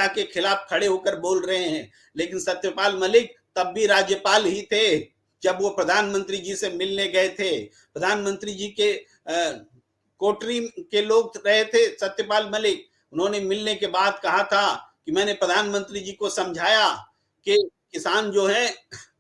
सत्ता के खिलाफ खड़े होकर बोल रहे हैं। लेकिन सत्यपाल मलिक तब भी राज्यपाल ही थे जब वो प्रधानमंत्री जी से मिलने गए थे। प्रधानमंत्री जी के कोटरी के लोग रहे थे सत्यपाल मलिक। उन्होंने मिलने के बाद कहा था कि मैंने प्रधानमंत्री जी को समझाया कि किसान जो है,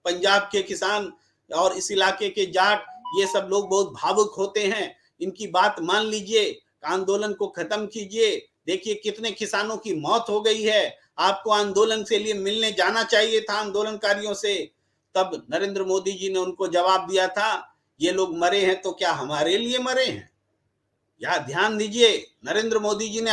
पंजाब के किसान और इस इलाके के जाट, ये सब लोग बहुत भावुक होते हैं, इनकी बात मान लीजिए, आंदोलन को खत्म कीजिए। देखिए कितने किसानों की मौत हो गई है, आपको आंदोलन से लिए मिलने जाना चाहिए था आंदोलनकारियों से। तब नरेंद्र मोदी जी ने उनको जवाब दिया था, ये लोग मरे हैं तो क्या हमारे लिए मरे हैं? या ध्यान दीजिए, नरेंद्र मोदी जी ने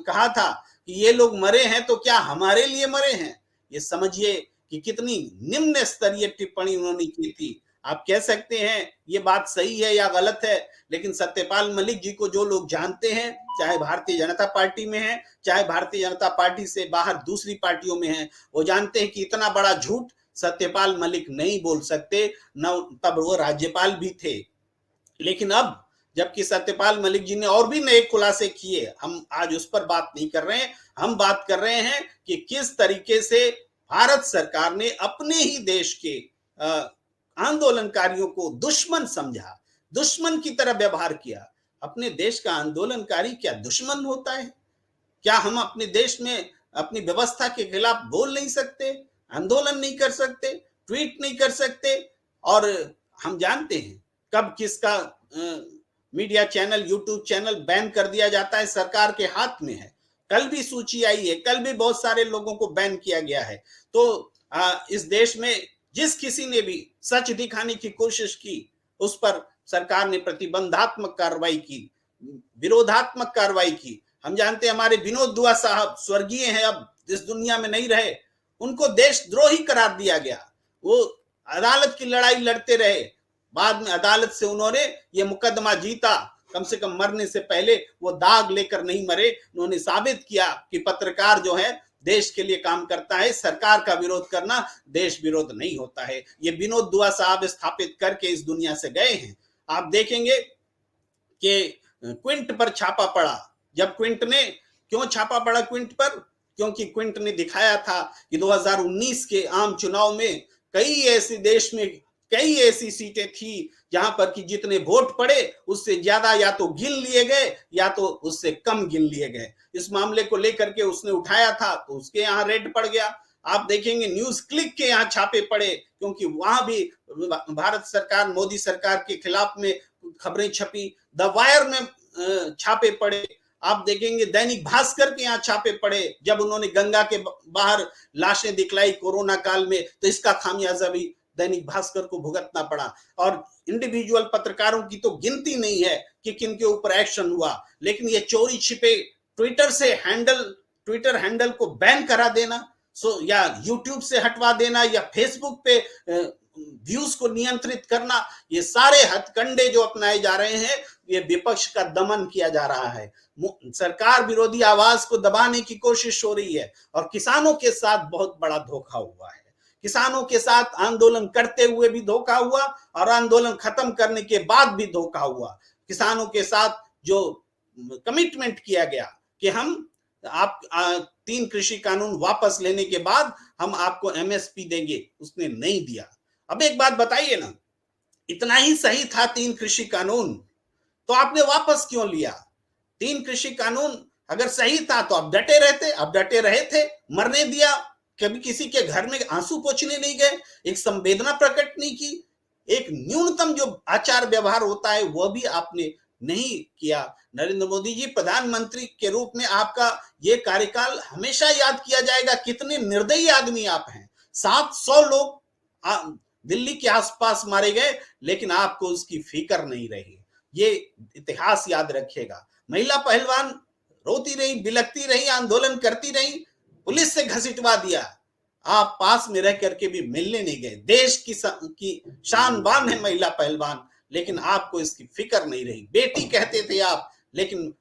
कहा था कि ये लोग मरे हैं तो क्या हमारे लिए मरे हैं। ये समझिए कि कितनी निम्न स्तरीय टिप्पणी उन्होंने की थी। आप कह सकते हैं ये बात सही है या गलत है, लेकिन सत्यपाल मलिक जी को जो लोग जानते हैं, चाहे भारतीय जनता पार्टी में है, चाहे भारतीय जनता पार्टी से बाहर दूसरी पार्टियों में है, वो जानते हैं कि इतना बड़ा झूठ सत्यपाल मलिक नहीं बोल सकते, न तब वो राज्यपाल भी थे। लेकिन अब जबकि सत्यपाल मलिक जी ने और भी नए खुलासे किए, हम आज उस पर बात नहीं कर रहे हैं। हम बात कर रहे हैं कि किस तरीके से भारत सरकार ने अपने ही देश के आंदोलनकारियों को दुश्मन समझा, दुश्मन की तरह व्यवहार किया। अपने देश का आंदोलनकारी क्या दुश्मन होता है? क्या हम अपने देश में अपनी व्यवस्था के खिलाफ बोल नहीं सकते, आंदोलन नहीं कर सकते, ट्वीट नहीं कर सकते? और हम जानते हैं कब किसका media channel, YouTube channel ban कर दिया जाता है, सरकार के हाथ में है। कल भी सूची आई है, कल भी बहुत सारे लोगों को बैन किया गया है। तो इस देश में जिस किसी ने भी सच दिखाने की कोशिश की, उस पर सरकार ने प्रतिबंधात्मक कार्रवाई की, विरोधात्मक कार्रवाई की। हम जानते हैं हमारे विनोद दुआ साहब स्वर्गीय हैं, अब इस दुनिया में नहीं रहे, उनको देशद्रोही करार दिया गया। वो अदालत की लड़ाई लड़ते रहे, बाद में अदालत से उन्होंने ये मुकदमा जीता। कम से कम मरने से पहले वो दाग लेकर नहीं मरे, उन्होंने साबित किया कि पत्रकार जो है देश के लिए काम करता है, सरकार का विरोध करना देश विरोध नहीं होता है। ये विनोद दुआ साहब स्थापित करके इस दुनिया से गए हैं। आप देखेंगे कि क्विंट पर छापा पड़ा। जब क्विंट ने, क्यों छापा पड़ा क्विंट पर? क्योंकि क्विंट ने दिखाया था कि 2019 के आम चुनाव में कई ऐसे देश में कई ऐसी सीटें थी जहां पर कि जितने वोट पड़े उससे ज्यादा या तो गिन लिए गए या तो उससे कम गिन लिए गए। इस मामले को लेकर के उसने उठाया था तो उसके यहाँ रेड पड़ गया। आप देखेंगे न्यूज क्लिक के यहाँ छापे पड़े, क्योंकि वहां भी भारत सरकार, मोदी सरकार के खिलाफ में खबरें छपी। द वायर में छापे पड़े। आप देखेंगे दैनिक भास्कर के यहाँ छापे पड़े जब उन्होंने गंगा के बाहर लाशें दिखलाई कोरोना काल में, तो इसका खामियाजा भी दैनिक भास्कर को भुगतना पड़ा। और इंडिविजुअल पत्रकारों की तो गिनती नहीं है कि किन के ऊपर एक्शन हुआ, लेकिन ये चोरी छिपे ट्विटर से ट्विटर हैंडल को बैन करा देना, या यूट्यूब से हटवा देना, या फेसबुक पे व्यूज को नियंत्रित करना, ये सारे हथकंडे जो अपनाए जा रहे हैं, ये विपक्ष का दमन किया जा रहा है। सरकार विरोधी आवाज को दबाने की कोशिश हो रही है और किसानों के साथ बहुत बड़ा धोखा हुआ है। किसानों के साथ आंदोलन करते हुए भी धोखा हुआ और आंदोलन खत्म करने के बाद भी धोखा हुआ। किसानों के साथ जो कमिटमेंट किया गया कि हम आप 3 कृषि कानून वापस लेने के बाद हम आपको एमएसपी देंगे, उसने नहीं दिया। अब एक बात बताइए ना, इतना ही सही था 3 कृषि कानून, तो आपने वापस क्यों लिया? 3 कृषि कानून अगर सही था तो आप डटे रहते, आप डटे रहे थे, मरने दिया। कभी किसी के घर में आंसू पोंछने नहीं गए, एक संवेदना प्रकट नहीं की, एक न्यूनतम जो आचार व्यवहार होता है वो भी आपने नहीं किया। नरेंद्र मोदी जी, प्रधानमंत्री के रूप में आपका ये कार्यकाल हमेशा याद किया जाएगा। कितने निर्दयी आदमी आप हैं। 700 लोग दिल्ली के आसपास मारे गए, लेकिन आपको उसकी फिक्र नहीं रही। ये इतिहास याद रखिएगा। महिला पहलवान रोती रही, बिलखती रही, आंदोलन करती रही, पुलिस से घसीटवा दिया। आप पास में रह करके भी मिलने नहीं गए। देश की शान बान है महिला पहलवान, लेकिन आपको इसकी फिक्र नहीं रही। बेटी कहते थे आप, लेकिन